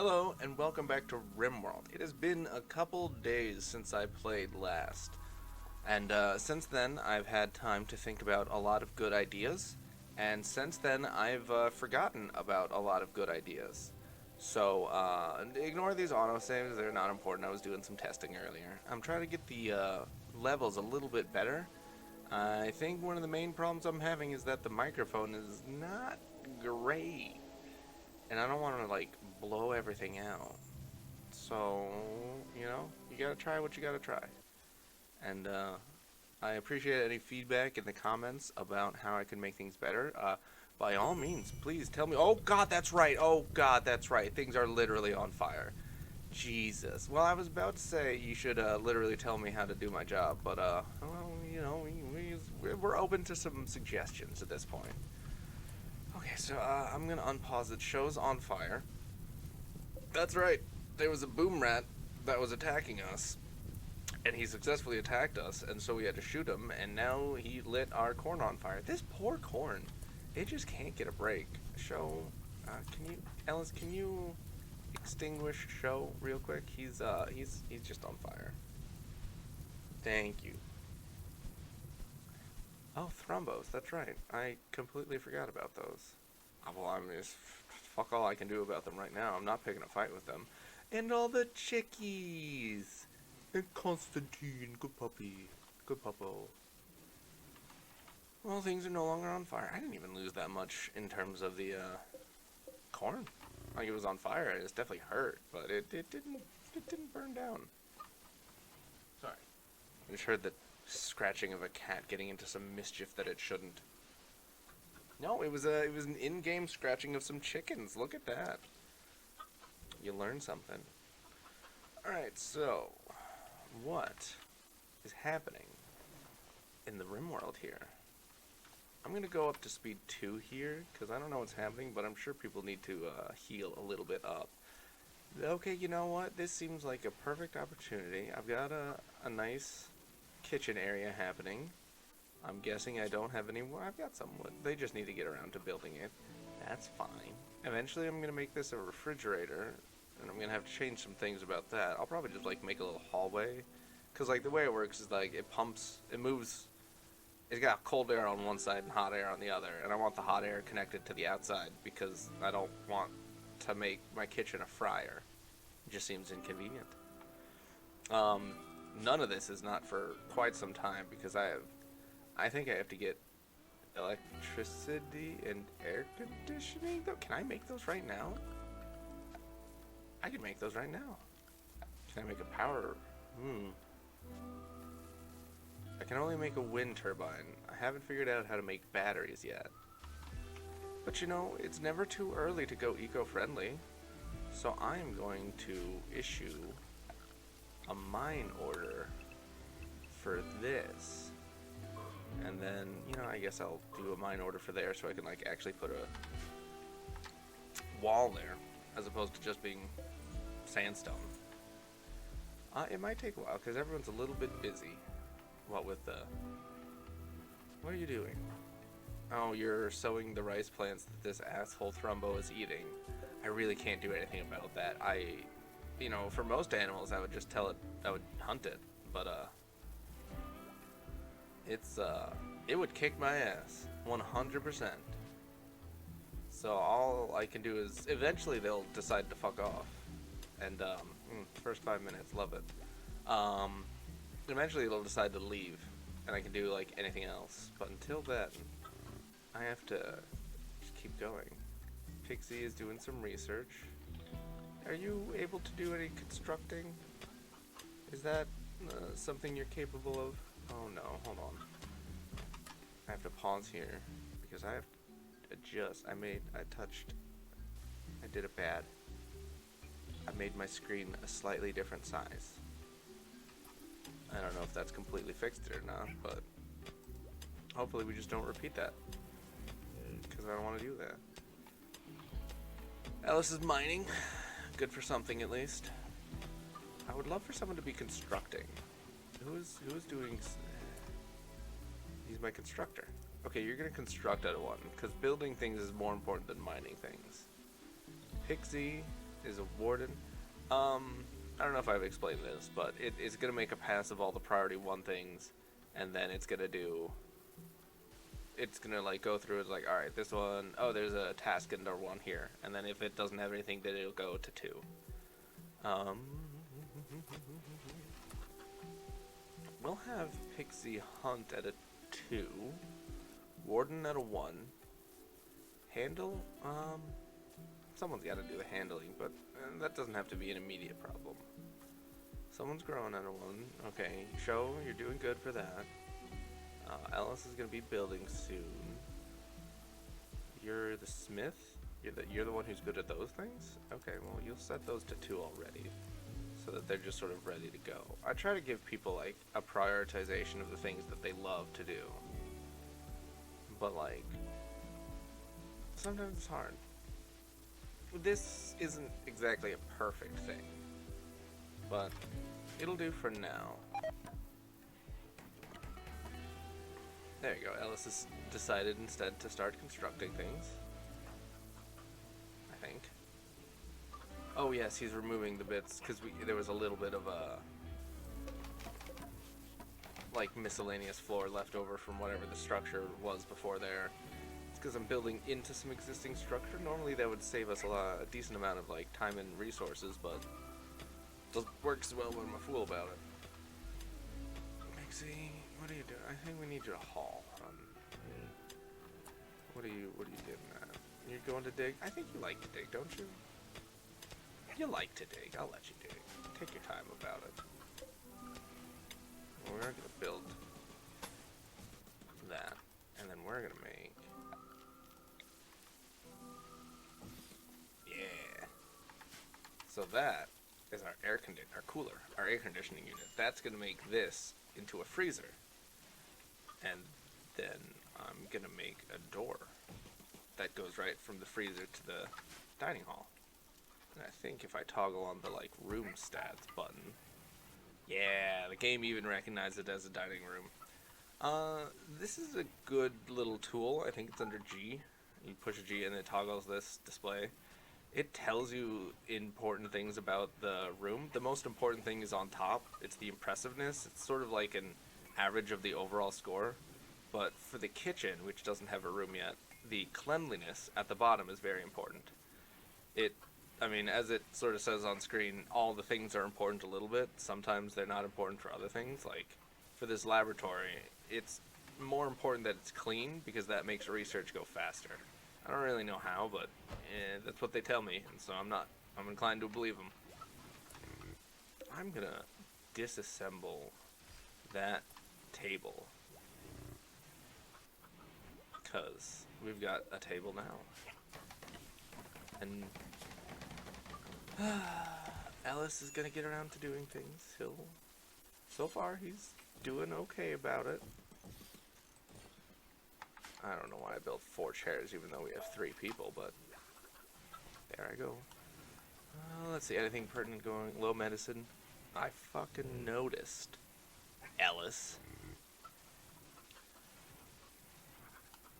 Hello and welcome back to Rimworld. It has been a couple days since I played last, and since then I've had time to think about a lot of good ideas, and since then I've forgotten about a lot of good ideas. So ignore these autosaves, they're not important. I was doing some testing earlier. I'm trying to get the levels a little bit better. I think one of the main problems I'm having is that the microphone is not great. And I don't want to like blow everything out. So, you gotta try what you gotta try. And I appreciate any feedback in the comments about how I can make things better. By all means, please tell me. Oh God, that's right. Oh God, that's right. Things are literally on fire. Jesus. Well, I was about to say you should literally tell me how to do my job, but well, we're open to some suggestions at this point. Okay, so I'm gonna unpause it. Show's on fire. That's right. There was a boom rat that was attacking us, and he successfully attacked us, and so we had to shoot him, and now he lit our corn on fire. This poor corn, it just can't get a break. Show, Ellis, can you extinguish Show real quick? He's just on fire. Thank you. Oh, thrombos, that's right. I completely forgot about those. Well, I mean, fuck all I can do about them right now. I'm not picking a fight with them. And all the chickies! And Constantine, good puppy. Good puppo. Well, things are no longer on fire. I didn't even lose that much in terms of the, corn. Like, it was on fire, and it's definitely hurt, but it didn't burn down. Sorry. I just heard the scratching of a cat getting into some mischief that it shouldn't. No, it was an in-game scratching of some chickens. Look at that. You learn something. Alright, so what is happening in the Rimworld here? I'm gonna go up to speed 2 here, because I don't know what's happening, but I'm sure people need to heal a little bit up. Okay, you know what? This seems like a perfect opportunity. I've got a nice kitchen area happening. I'm guessing I don't have any more. I've got some wood. They just need to get around to building it. That's fine. Eventually I'm going to make this a refrigerator, and I'm going to have to change some things about that. I'll probably just, like, make a little hallway. Because, like, the way it works is, like, it pumps, it moves, it's got cold air on one side and hot air on the other. And I want the hot air connected to the outside because I don't want to make my kitchen a fryer. It just seems inconvenient. None of this is not for quite some time because I think I have to get electricity and air conditioning. Can I make those right now? I can make those right now. Can I make a power? I can only make a wind turbine. I haven't figured out how to make batteries yet. But you know, it's never too early to go eco-friendly. So I'm going to issue a mine order for this. And then, I guess I'll do a mine order for there so I can, like, actually put a wall there, as opposed to just being sandstone. It might take a while, because everyone's a little bit busy. What with the... What are you doing? Oh, you're sowing the rice plants that this asshole Thrumbo is eating. I really can't do anything about that. For most animals, I would just tell it, I would hunt it, but, it would kick my ass, 100%. So all I can do is, eventually they'll decide to fuck off. And, first 5 minutes, love it. Eventually they'll decide to leave, and I can do, like, anything else. But until then, I have to just keep going. Pixie is doing some research. Are you able to do any constructing? Is that something you're capable of? Oh no, hold on. I have to pause here because I have to adjust. I did it bad. I made my screen a slightly different size. I don't know if that's completely fixed it or not, but hopefully we just don't repeat that because I don't want to do that. Ellis is mining. Good for something at least. I would love for someone to be constructing. Who is doing... He's my constructor. Okay, you're gonna construct out of one, because building things is more important than mining things. Pixie is a warden. I don't know if I've explained this, but it's gonna make a pass of all the priority 1 things, and then it's gonna do. It's gonna like go through. It's like, all right, this one, oh, there's a task under 1 here, and then if it doesn't have anything, then it'll go to 2. Um, we'll have Pixie Hunt at a 2, Warden at a 1. Handle, someone's got to do the handling, but that doesn't have to be an immediate problem. Someone's growing at a 1. Okay, show you're doing good for that. Ellis is gonna be building soon. You're the smith. You're the one who's good at those things. Okay, well you'll set those to 2 already, so that they're just sort of ready to go. I try to give people like a prioritization of the things that they love to do, but like sometimes it's hard. This isn't exactly a perfect thing, but it'll do for now. There you go, Ellis has decided instead to start constructing things. I think. Oh yes, he's removing the bits, because there was a little bit of a like miscellaneous floor left over from whatever the structure was before there. It's because I'm building into some existing structure. Normally that would save us a decent amount of like time and resources, but it doesn't work so well when I'm a fool about it. Pixie, what are you doing? I think we need you to haul. What are you getting at? You're going to dig? I think you like to dig, don't you? You like to dig. I'll let you dig. Take your time about it. Well, we're gonna build that, and then we're gonna make. Yeah. So that is our air conditioning unit. That's gonna make this into a freezer, and then I'm gonna make a door that goes right from the freezer to the dining hall. And I think if I toggle on the like room stats button, yeah, the game even recognizes it as a dining room. This is a good little tool. I think it's under G. You push a G and it toggles this display. It tells you important things about the room. The most important thing is on top. It's the impressiveness. It's sort of like an average of the overall score. But for the kitchen, which doesn't have a room yet, the cleanliness at the bottom is very important. I mean, as it sort of says on screen, all the things are important a little bit. Sometimes they're not important for other things. Like, for this laboratory, it's more important that it's clean, because that makes research go faster. I don't really know how, but that's what they tell me, and so I'm inclined to believe them. I'm gonna disassemble that table, because we've got a table now. And Ellis is gonna get around to doing things. So far, he's doing okay about it. I don't know why I built 4 chairs, even though we have 3 people, but there I go. Let's see, anything pertinent going? Low medicine. I fucking noticed. Ellis.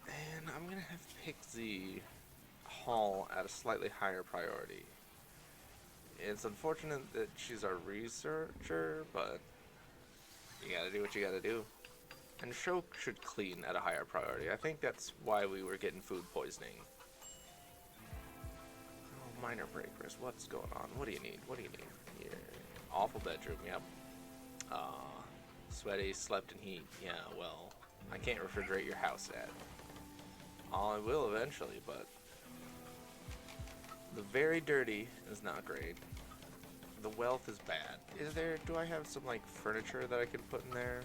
And I'm gonna have Pixie haul at a slightly higher priority. It's unfortunate that she's our researcher, but you gotta do what you gotta do. And Show should clean at a higher priority. I think that's why we were getting food poisoning. Oh, minor breakers, what's going on? What do you need? What do you need? Yeah. Awful bedroom, yep. Sweaty, slept in heat. Yeah, well, I can't refrigerate your house, Dad. I will eventually, but the very dirty is not great. The wealth is bad. Do I have some, like, furniture that I can put in there?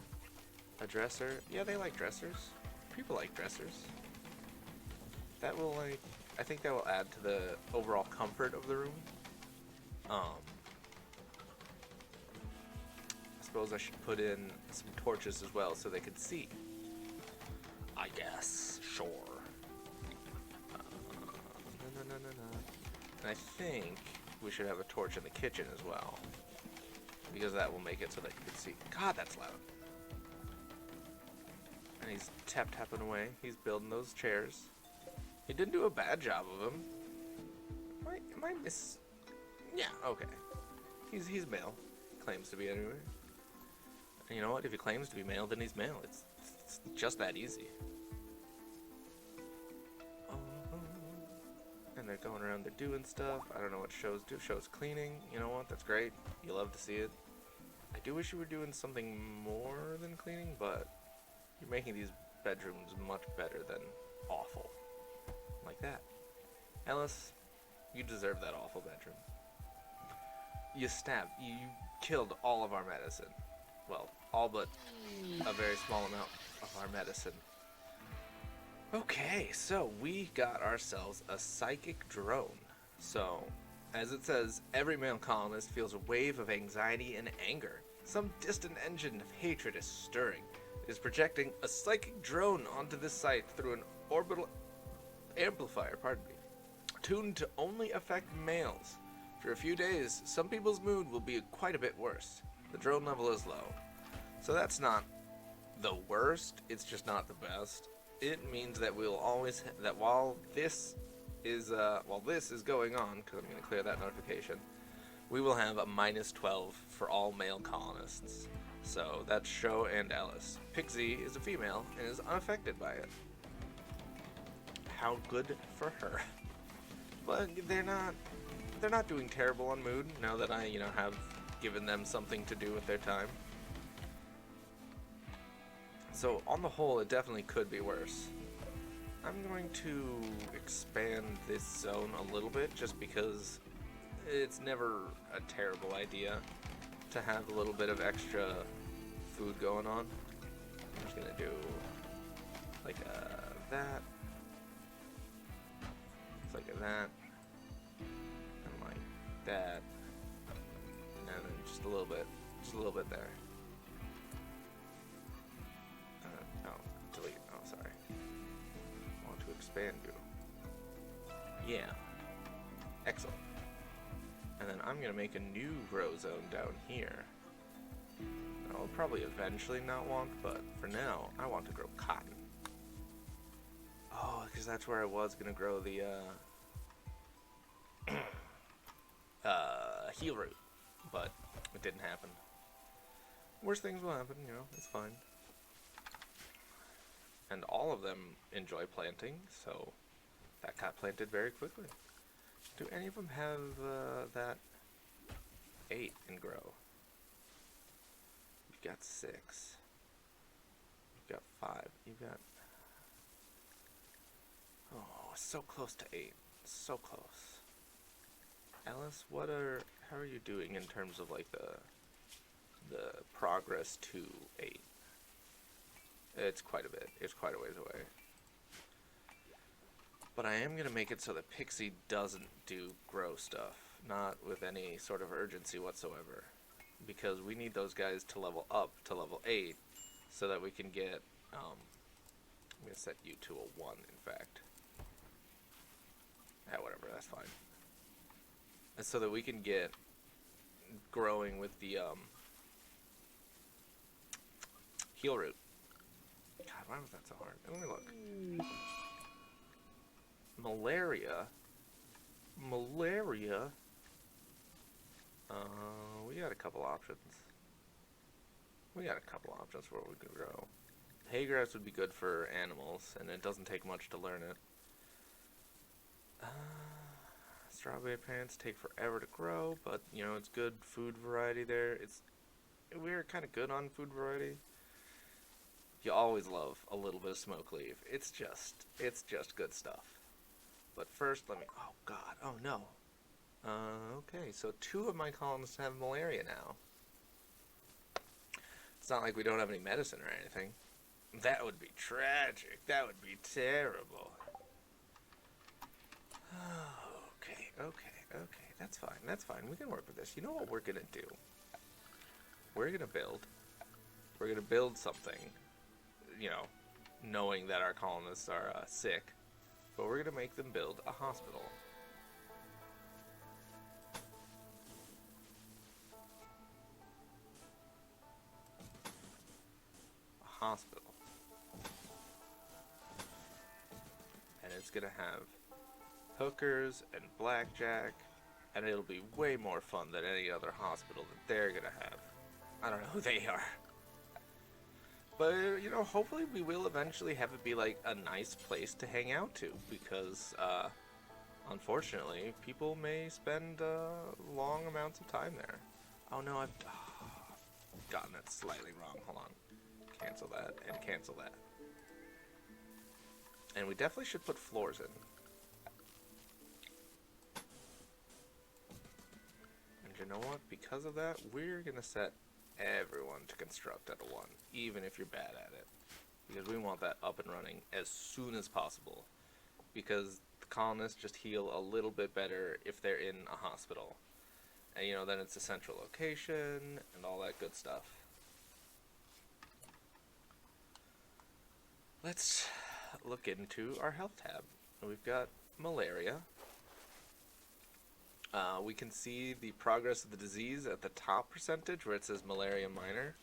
A dresser? Yeah, they like dressers. People like dressers. That will, like, I think that will add to the overall comfort of the room. I suppose I should put in some torches as well so they could see. I guess. Sure. And I think we should have a torch in the kitchen as well, because that will make it so that you can see. God, that's loud. And he's tapping away. He's building those chairs. He didn't do a bad job of them. Am I Yeah, okay. He's male. Claims to be anyway. And you know what? If he claims to be male, then he's male. It's just that easy. And they're going around, they're doing stuff. I don't know what shows do. Shows cleaning. You know what? That's great. You love to see it. I do wish you were doing something more than cleaning, but you're making these bedrooms much better than awful. Like that. Ellis, you deserve that awful bedroom. You killed all of our medicine. Well, all but a very small amount of our medicine. Okay, so we got ourselves a psychic drone. So, as it says, every male colonist feels a wave of anxiety and anger. Some distant engine of hatred is stirring. It is projecting a psychic drone onto this site through an orbital amplifier, tuned to only affect males. For a few days, some people's mood will be quite a bit worse. The drone level is low. So that's not the worst, it's just not the best. It means that we'll always that while this is going on, because I'm going to clear that notification, we will have a -12 for all male colonists. So that's Sho and Ellis. Pixie is a female and is unaffected by it. How good for her. But they're not doing terrible on mood now that I, have given them something to do with their time. So on the whole, it definitely could be worse. I'm going to expand this zone a little bit just because it's never a terrible idea to have a little bit of extra food going on. I'm just gonna do like that, like that, and like that, and then just a little bit there. No, delete. Oh, sorry. I want to expand you. Yeah. Excellent. And then I'm gonna make a new grow zone down here. I'll probably eventually not want, but for now, I want to grow cotton. Oh, because that's where I was gonna grow the heel root, but it didn't happen. Worst things will happen, it's fine. And all of them enjoy planting, so that got planted very quickly. Do any of them have that 8 in grow? You've got 6. You've got 5. You've got... Oh, so close to 8. So close. Ellis, how are you doing in terms of like the progress to 8? It's quite a bit. It's quite a ways away. But I am going to make it so that Pixie doesn't do grow stuff. Not with any sort of urgency whatsoever. Because we need those guys to level up to level 8 so that we can get... I'm going to set you to a 1, in fact. Yeah, whatever, that's fine. And so that we can get growing with the heel root. God, why was that so hard? Let me look. Malaria. We got a couple options. We got a couple options for what we could grow. Hay grass would be good for animals, and it doesn't take much to learn it. Strawberry plants take forever to grow, but it's good food variety there. We're kind of good on food variety. You always love a little bit of smoke leaf. It's just good stuff. But first, oh God, oh no. Okay, so 2 of my colonists have malaria now. It's not like we don't have any medicine or anything. That would be tragic. That would be terrible. Okay. That's fine. We can work with this. You know what we're gonna do? We're gonna build something, knowing that our colonists are sick. But we're gonna make them build a hospital. And it's gonna have hookers and blackjack and it'll be way more fun than any other hospital that they're gonna have. I don't know who they are. But, you know, hopefully we will eventually have it be, like, a nice place to hang out to, because, unfortunately, people may spend, long amounts of time there. Oh no, I've gotten that slightly wrong. Hold on. Cancel that, and cancel that. And we definitely should put floors in. And you know what? Because of that, we're gonna set everyone to construct at a 1, even if you're bad at it. Because we want that up and running as soon as possible. Because the colonists just heal a little bit better if they're in a hospital. And you know, then it's a central location and all that good stuff. Let's look into our health tab. We've got malaria. We can see the progress of the disease at the top percentage where it says malaria minor.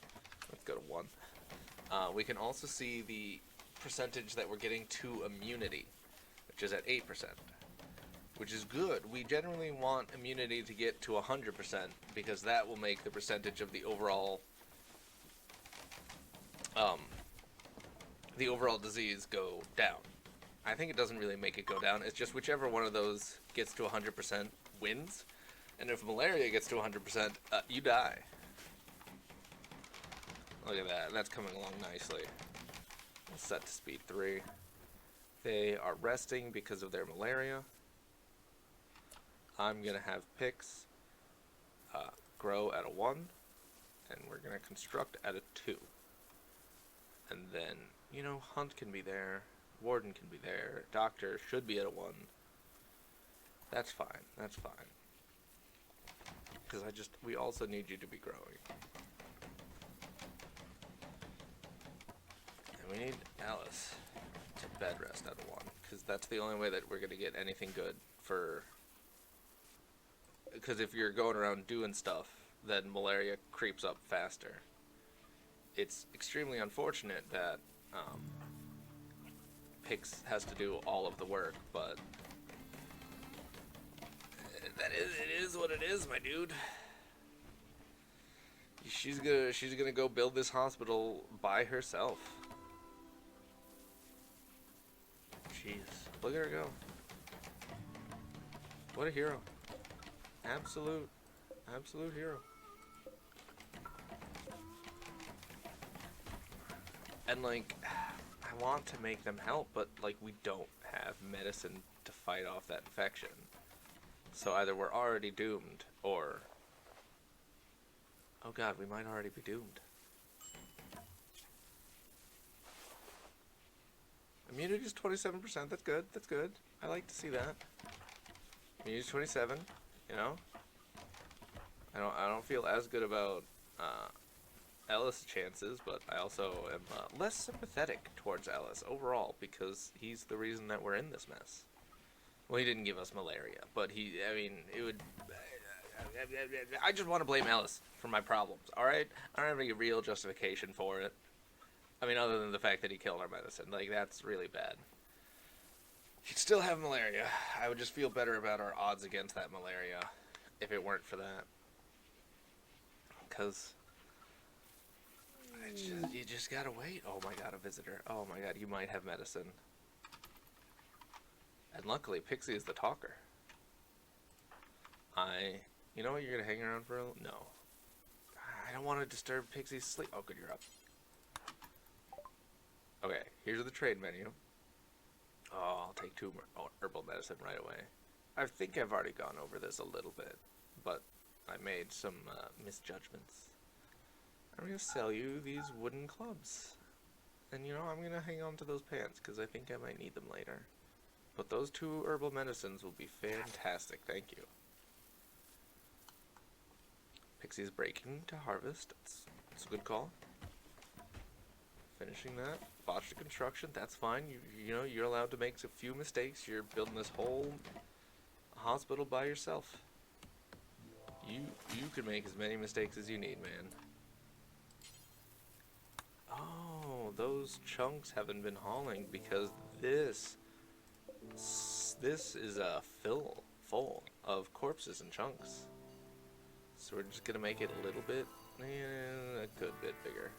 Let's go to 1. We can also see the percentage that we're getting to immunity, which is at 8%, which is good. We generally want immunity to get to 100% because that will make the percentage of the overall disease go down. I think it doesn't really make it go down. It's just whichever one of those gets to 100% wins. And if malaria gets to 100%, you die. Look at that. That's coming along nicely. We'll set to speed 3. They are resting because of their malaria. I'm going to have Pix grow at a 1. And we're going to construct at a 2. And then, you know, Hunt can be there. Warden can be there. Doctor should be at a 1. That's fine. That's fine. Because we also need you to be growing. And we need Ellis to bed rest at a 1. Because that's the only way that we're going to get anything good for... Because if you're going around doing stuff, then malaria creeps up faster. It's extremely unfortunate that Pix has to do all of the work, but it is what it is, my dude. She's gonna go build this hospital by herself. Jeez, look at her go. What a hero. Absolute hero. And like, I want to make them help, but like we don't have medicine to fight off that infection. So either we're already doomed, or... Oh god, we might already be doomed. Immunity is 27%, that's good, that's good. I like to see that. Immunity is 27, you know? I don't feel as good about Ellis' chances, but I also am less sympathetic towards Ellis overall, because he's the reason that we're in this mess. Well, he didn't give us malaria, but I just want to blame Ellis for my problems, alright? I don't have any real justification for it. I mean, other than the fact that he killed our medicine. Like, that's really bad. He'd still have malaria. I would just feel better about our odds against that malaria if it weren't for that. Because... you just gotta wait. Oh my god, a visitor. Oh my god, you might have medicine. And luckily, Pixie is the talker. You know what, you're gonna hang around for a little? No. I don't want to disturb Pixie's sleep. Oh good, you're up. Okay, here's the trade menu. Oh, I'll take 2 herbal medicine right away. I think I've already gone over this a little bit, but I made some misjudgments. I'm going to sell you these wooden clubs. And you know, I'm going to hang on to those pants because I think I might need them later. But those 2 herbal medicines will be fantastic, thank you. Pixie's breaking to harvest. That's a good call. Finishing that. Botched the construction, that's fine. You know, you're allowed to make a few mistakes. You're building this whole hospital by yourself. You can make as many mistakes as you need, man. Oh, those chunks haven't been hauling because this is a full of corpses and chunks. So we're just gonna make it a little bit, a good bit bigger.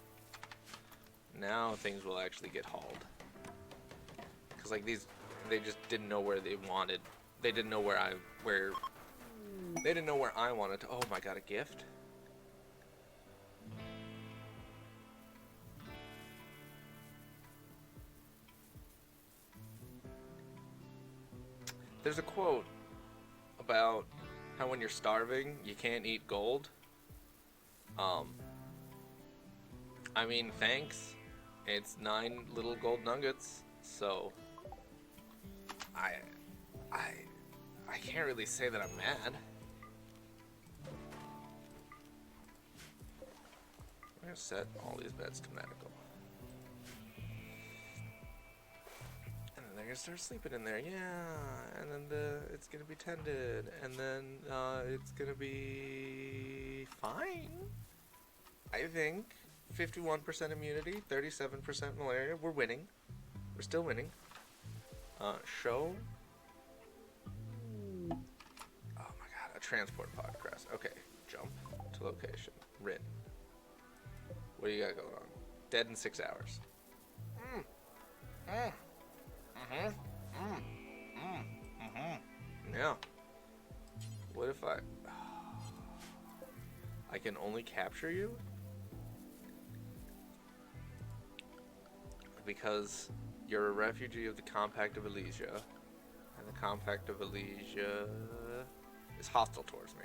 Now things will actually get hauled. Cause like these, they just didn't know where they wanted. They didn't know where they didn't know where I wanted to. Oh my god, a gift. There's a quote about how when you're starving, you can't eat gold. I mean, thanks. It's 9 little gold nuggets, so I can't really say that I'm mad. I'm gonna set all these beds to medical. And then they're gonna start sleeping in there, yeah. And then it's gonna be tended, and then it's gonna be fine. I think 51% immunity, 37% malaria. We're winning. We're still winning. Show. Oh my god, a transport pod crest. Okay, jump to location. Rin. What do you got going on? Dead in 6 hours. Yeah. What if I can only capture you? Because you're a refugee of the Compact of Elysia, and the Compact of Elysia is hostile towards me.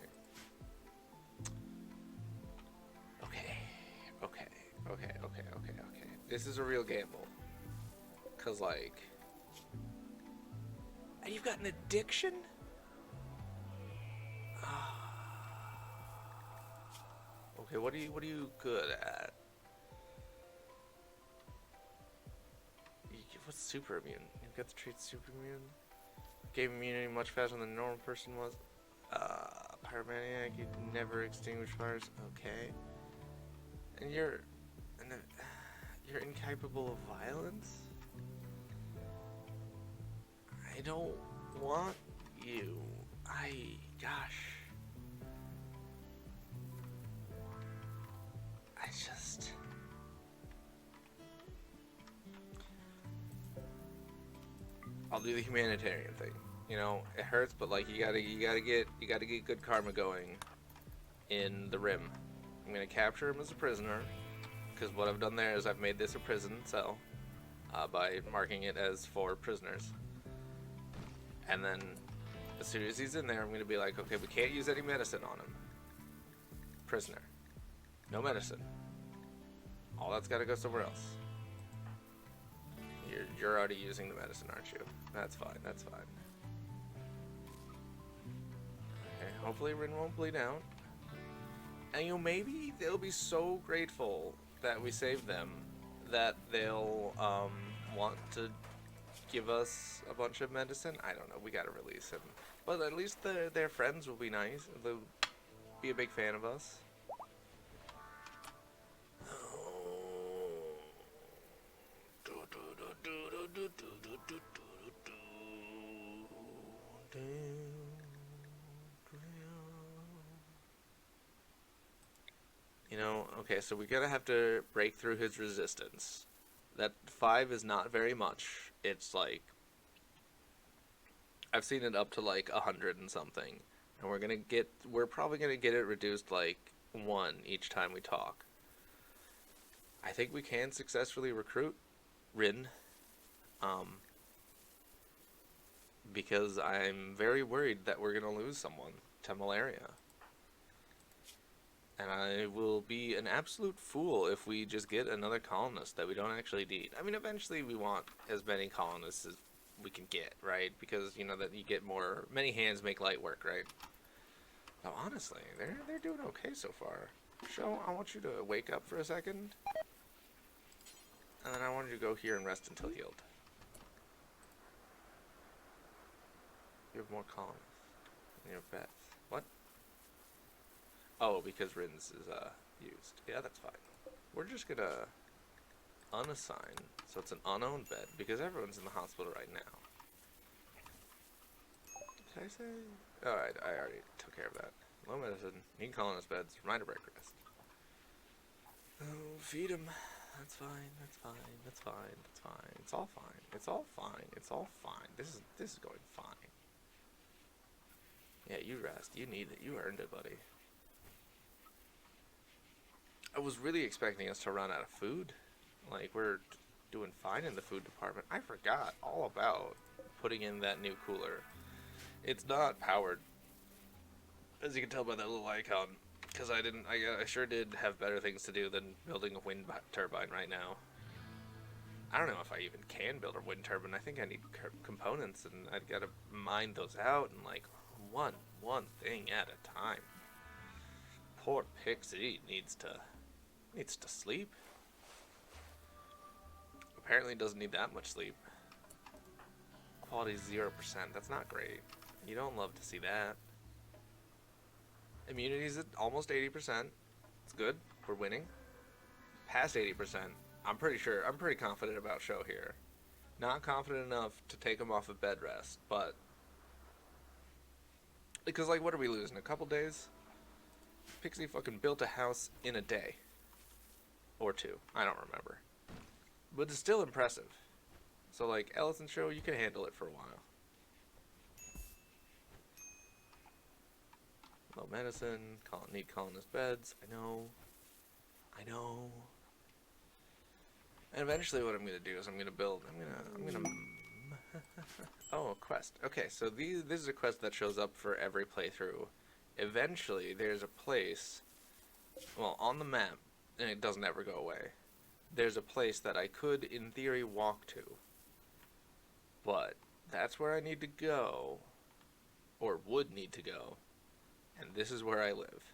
Okay. This is a real gamble. Cause like, and you've got an addiction? Okay, what are you good at? What's super immune? You've got the trait super immune. Gave immunity much faster than a normal person was. Pyromaniac, you never extinguish fires. Okay. And you're incapable of violence? I don't want you. Gosh. I'll do the humanitarian thing. You know, it hurts, but like you gotta get good karma going in the rim. I'm gonna capture him as a prisoner, because what I've done there is I've made this a prison cell by marking it as for prisoners. And then as soon as he's in there, I'm gonna be like, okay, we can't use any medicine on him. Prisoner, no medicine. All that's gotta go somewhere else. You're already using the medicine, aren't you? That's fine, that's fine. Okay, hopefully Rin won't bleed out. And you know, maybe they'll be so grateful that we saved them that they'll want to give us a bunch of medicine. I don't know, we gotta release him. But at least their friends will be nice. They'll be a big fan of us. You know, okay, so we're gonna have to break through his resistance. That 5 is not very much. It's like, I've seen it up to like 100 and something. And we're probably gonna get it reduced like 1 each time we talk. I think we can successfully recruit Rin. Because I'm very worried that we're gonna lose someone to malaria. And I will be an absolute fool if we just get another colonist that we don't actually need. I mean, eventually we want as many colonists as we can get, right? Because, you know, that you get many hands make light work, right? But honestly, they're doing okay so far. Sho, I want you to wake up for a second. And then I want you to go here and rest until healed. You have more colonists in your beds. What? Oh, because Rin's is used. Yeah, that's fine. We're just gonna unassign, so it's an unowned bed, because everyone's in the hospital right now. did I say? Alright, I already took care of that. Low medicine, need colonist beds, reminder break rest. Oh, feed him. That's fine, that's fine, that's fine, that's fine. It's all fine, it's all fine, it's all fine. This is going fine. Yeah, you rest, you need it, you earned it, buddy. I was really expecting us to run out of food. Like, we're doing fine in the food department. I forgot all about putting in that new cooler. It's not powered, as you can tell by that little icon, because I sure did have better things to do than building a wind turbine right now. I don't know if I even can build a wind turbine. I think I need components, and I've got to mine those out, and like one thing at a time. Poor Pixie needs to sleep. Apparently doesn't need that much sleep. Quality 0%. That's not great. You don't love to see that. Immunity's at almost 80%. It's good. We're winning. Past 80%. I'm pretty confident about Show here. Not confident enough to take him off of bed rest, but because, like, what are we losing? A couple days? Pixie fucking built a house in a day. Or two. I don't remember. But it's still impressive. So, like, Ellis and Show, you can handle it for a while. Low medicine, need colonist beds. I know. And eventually what I'm going to do is I'm going to oh, a quest. Okay, so this is a quest that shows up for every playthrough. Eventually, there's a place, well, on the map, and it doesn't ever go away. There's a place that I could, in theory, walk to. But that's where I need to go, or would need to go, and this is where I live.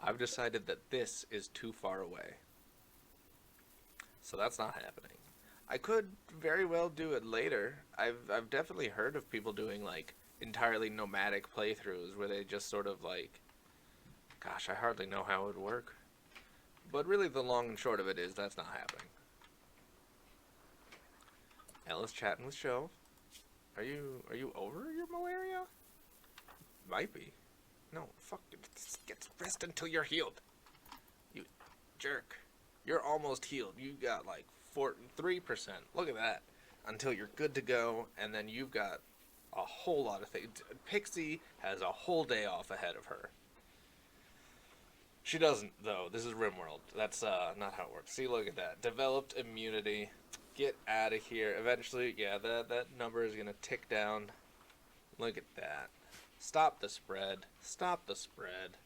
I've decided that this is too far away. So that's not happening. I could very well do it later. I've definitely heard of people doing, like, entirely nomadic playthroughs where they just sort of, like, gosh, I hardly know how it would work. But really the long and short of it is that's not happening. Ellis chatting with Show. Are you over your malaria? Might be. No, fuck it. Get rest until you're healed. You jerk. You're almost healed. You got like 3%. Look at that. Until you're good to go, and then you've got a whole lot of things. Pixie has a whole day off ahead of her. She doesn't, though. This is rimworld. That's not how it works. See, look at that. Developed immunity. Get out of here. Eventually, yeah, that number is going to tick down. Look at that. Stop the spread. Stop the spread.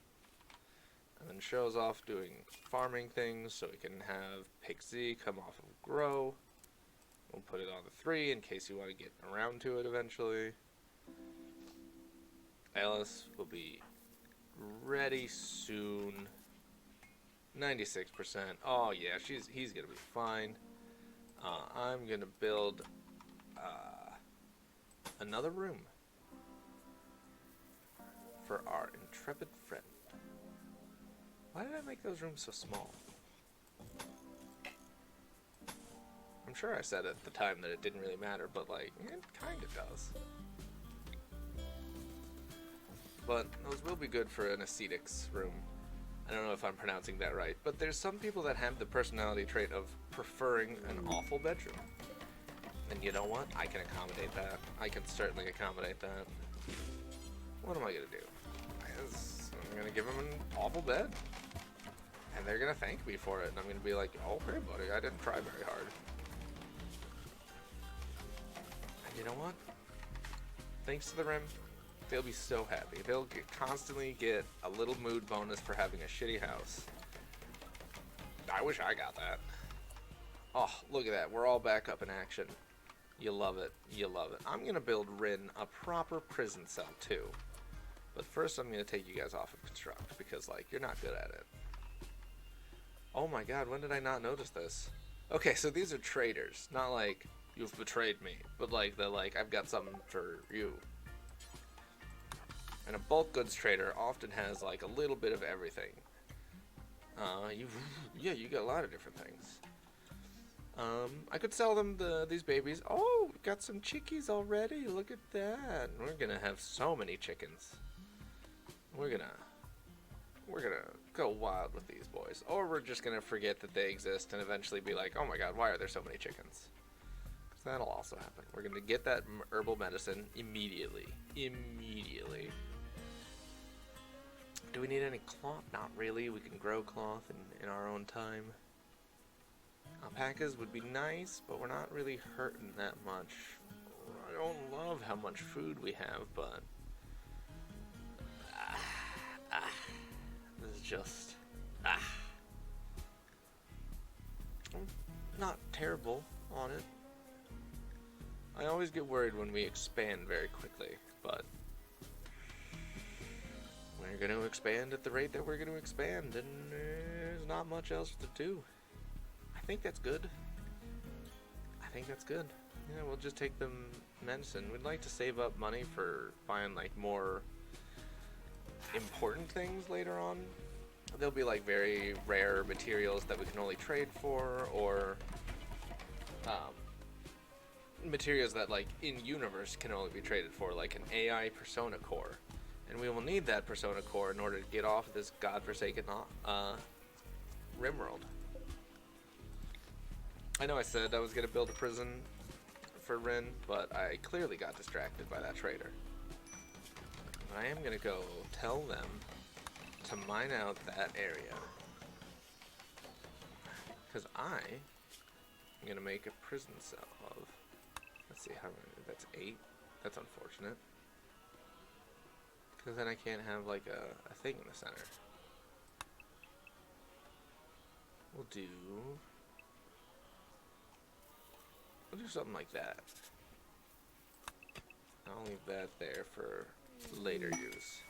And then shows off doing farming things so we can have Pixie come off of grow. We'll put it on the 3 in case you want to get around to it eventually. Ellis will be ready soon. 96%. Oh yeah, he's gonna be fine. I'm gonna build another room for our intrepid friend. Why did I make those rooms so small? I'm sure I said at the time that it didn't really matter, but like, it kinda does. But those will be good for an ascetics room. I don't know if I'm pronouncing that right, but there's some people that have the personality trait of preferring an awful bedroom. And you know what? I can accommodate that. I can certainly accommodate that. What am I gonna do? I'm gonna give them an awful bed. And they're gonna thank me for it, and I'm gonna be like, oh, hey buddy, I didn't try very hard. And you know what? Thanks to the Rim, they'll be so happy. They'll constantly get a little mood bonus for having a shitty house. I wish I got that. Oh, look at that. We're all back up in action. You love it. You love it. I'm going to build Rin a proper prison cell, too. But first, I'm going to take you guys off of construct, because, like, you're not good at it. Oh my god, when did I not notice this? Okay, so these are traders. Not like, you've betrayed me, but like, I've got something for you. And a bulk goods trader often has like a little bit of everything. You got a lot of different things. I could sell them these babies. Oh, we got some chickies already. Look at that. We're gonna have so many chickens. We're gonna we're gonna go wild with these boys, or we're just gonna forget that they exist and eventually be like, oh my god, why are there so many chickens? Because that'll also happen. We're gonna get that herbal medicine immediately. Immediately. Do we need any cloth? Not really. We can grow cloth in our own time. Alpacas would be nice, but we're not really hurting that much. I don't love how much food we have, but this is just I'm not terrible on it. I always get worried when we expand very quickly, but we're going to expand at the rate that we're going to expand, and there's not much else to do. I think that's good. I think that's good. Yeah, we'll just take the medicine. We'd like to save up money for buying like more important things later on. There'll be like very rare materials that we can only trade for, or materials that like in universe can only be traded for, like an AI persona core. And we will need that persona core in order to get off of this godforsaken rimworld. I know I said I was going to build a prison for Rin, but I clearly got distracted by that trader. I am going to go tell them to mine out that area, because I am going to make a prison cell of, let's see how many, that's 8, that's unfortunate, because then I can't have like a thing in the center. We'll do something like that. I'll leave that there for later use.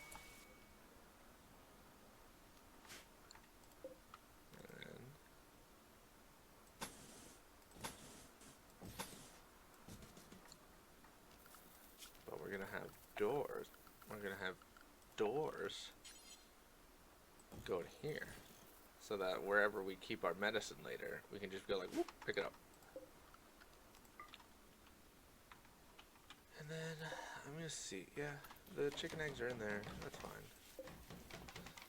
But we're gonna have doors. We're gonna have doors going here, so that wherever we keep our medicine later, we can just go like, whoop, pick it up. And then, I'm gonna see, yeah, the chicken eggs are in there, that's fine.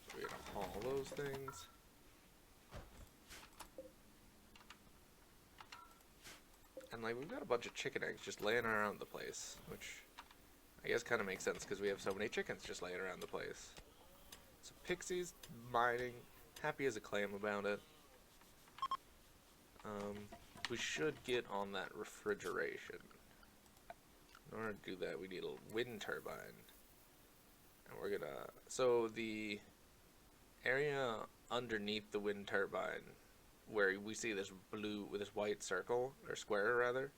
So we're gonna haul those things. And like, we've got a bunch of chicken eggs just laying around the place, which I guess kind of makes sense because we have so many chickens just laying around the place. So Pixie's mining, happy as a clam about it. We should get on that refrigeration. In order to do that, we need a wind turbine. And we're gonna, so the area underneath the wind turbine, where we see this blue, with this white circle, or square rather,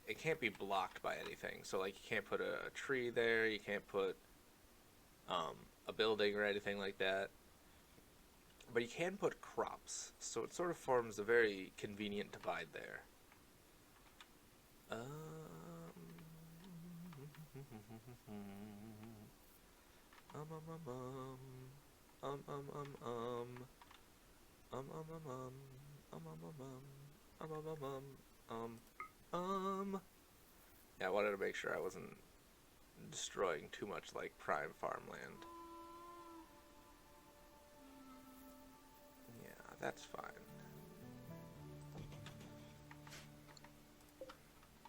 it can't be blocked by anything. So like, you can't put a tree there, you can't put a building or anything like that. But you can put crops, so it sort of forms a very convenient divide there. Yeah, I wanted to make sure I wasn't destroying too much like prime farmland. Yeah, that's fine.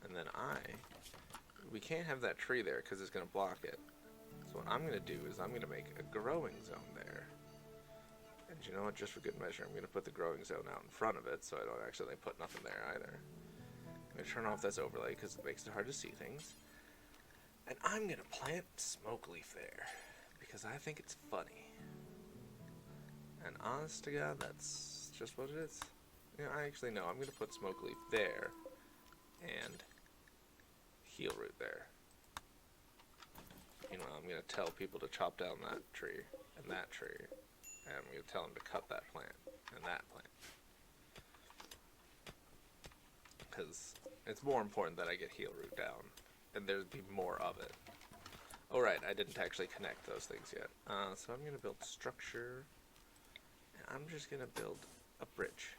And then we can't have that tree there because it's going to block it. So what I'm going to do is I'm going to make a growing zone there. And you know what, just for good measure, I'm going to put the growing zone out in front of it so I don't actually put nothing there either. I'm going to turn off this overlay because it makes it hard to see things. And I'm going to plant smoke leaf there because I think it's funny. And honest to God, that's just what it is. You know, I actually know, I'm going to put smoke leaf there and heel root there. You know, I'm going to tell people to chop down that tree and that tree, and I'm going to tell them to cut that plant and that plant. Because it's more important that I get heel root down, and there'd be more of it. Oh right, I didn't actually connect those things yet. So I'm going to build structure, and I'm just going to build a bridge.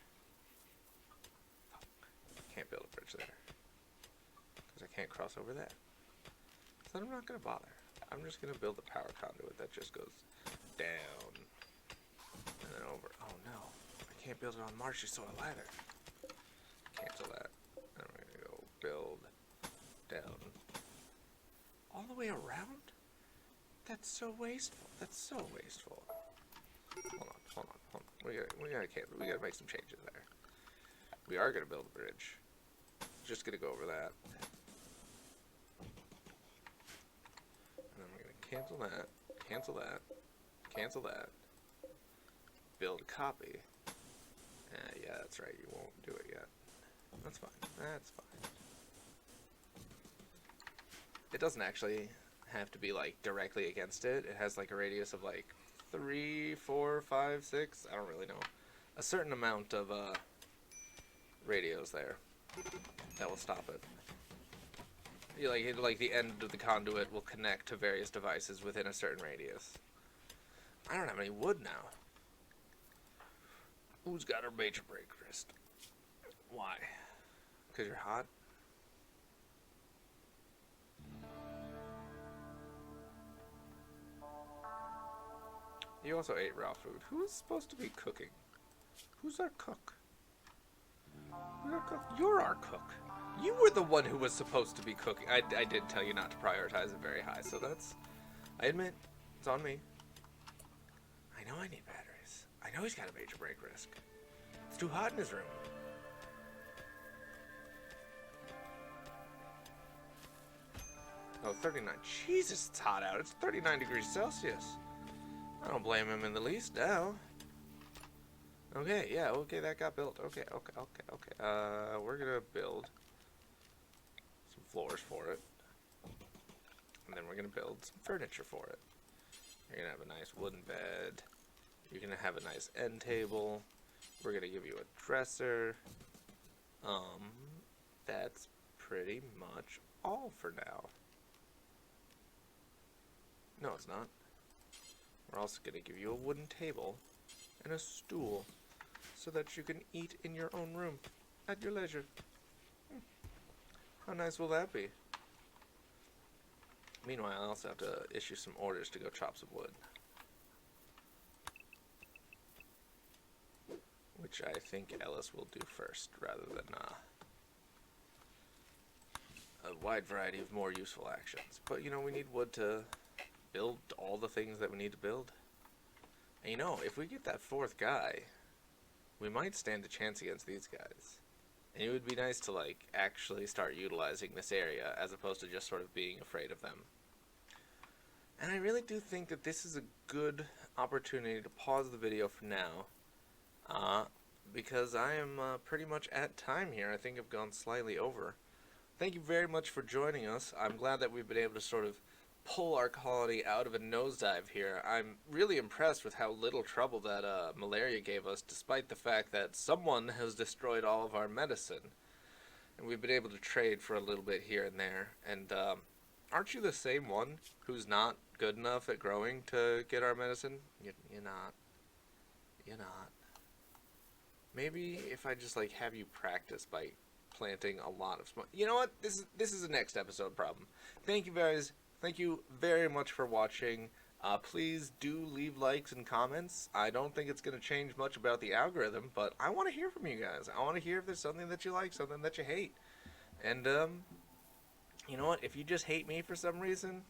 can't build a bridge there. Because I can't cross over there. So I'm not going to bother. I'm just going to build a power conduit that just goes down. And then over. Oh no. I can't build it on marshy soil either. Cancel that. And I'm going to go build down. All the way around? That's so wasteful. That's so wasteful. Hold on. We gotta make some changes there. We are gonna build a bridge. Just gonna go over that. And then we're gonna cancel that. Build a copy. Yeah, that's right, you won't do it yet. That's fine. It doesn't actually have to be like directly against it. It has like a radius of like 3, 4, 5, 6. I don't really know. A certain amount of radios there that will stop it. Like the end of the conduit will connect to various devices within a certain radius. I don't have any wood now. Who's got a major break wrist? Why? Because you're hot? You also ate raw food. Who's supposed to be cooking? Who's our cook? Who's our cook? You're our cook. You were the one who was supposed to be cooking. I did tell you not to prioritize it very high, so that's... I admit, it's on me. I know I need batteries. I know he's got a major break risk. It's too hot in his room. Oh, 39. Jesus, it's hot out. It's 39 degrees Celsius. I don't blame him in the least now. Okay, yeah, okay, that got built. Okay. We're gonna build some floors for it. And then we're gonna build some furniture for it. You're gonna have a nice wooden bed. You're gonna have a nice end table. We're gonna give you a dresser. That's pretty much all for now. No, it's not. We're also going to give you a wooden table and a stool so that you can eat in your own room at your leisure. How nice will that be? Meanwhile, I also have to issue some orders to go chop some wood. Which I think Ellis will do first, rather than a wide variety of more useful actions. But, you know, we need wood to build all the things that we need to build. And, you know, if we get that fourth guy, we might stand a chance against these guys. And it would be nice to, like, actually start utilizing this area, as opposed to just sort of being afraid of them. And I really do think that this is a good opportunity to pause the video for now. Because I am pretty much at time here. I think I've gone slightly over. Thank you very much for joining us. I'm glad that we've been able to sort of pull our colony out of a nosedive here. I'm really impressed with how little trouble that malaria gave us, despite the fact that someone has destroyed all of our medicine. And we've been able to trade for a little bit here and there. And aren't you the same one who's not good enough at growing to get our medicine? You're not. You're not. Maybe if I just like have you practice by planting a lot of smoke. You know what? This is the next episode problem. Thank you guys. Thank you very much for watching. Please do leave likes and comments. I don't think it's going to change much about the algorithm, but I want to hear from you guys. I want to hear if there's something that you like, something that you hate. And, you know what? If you just hate me for some reason,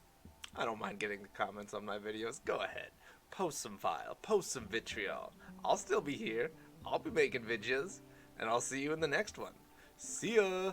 I don't mind getting the comments on my videos. Go ahead. Post some file. Post some vitriol. I'll still be here. I'll be making videos. And I'll see you in the next one. See ya!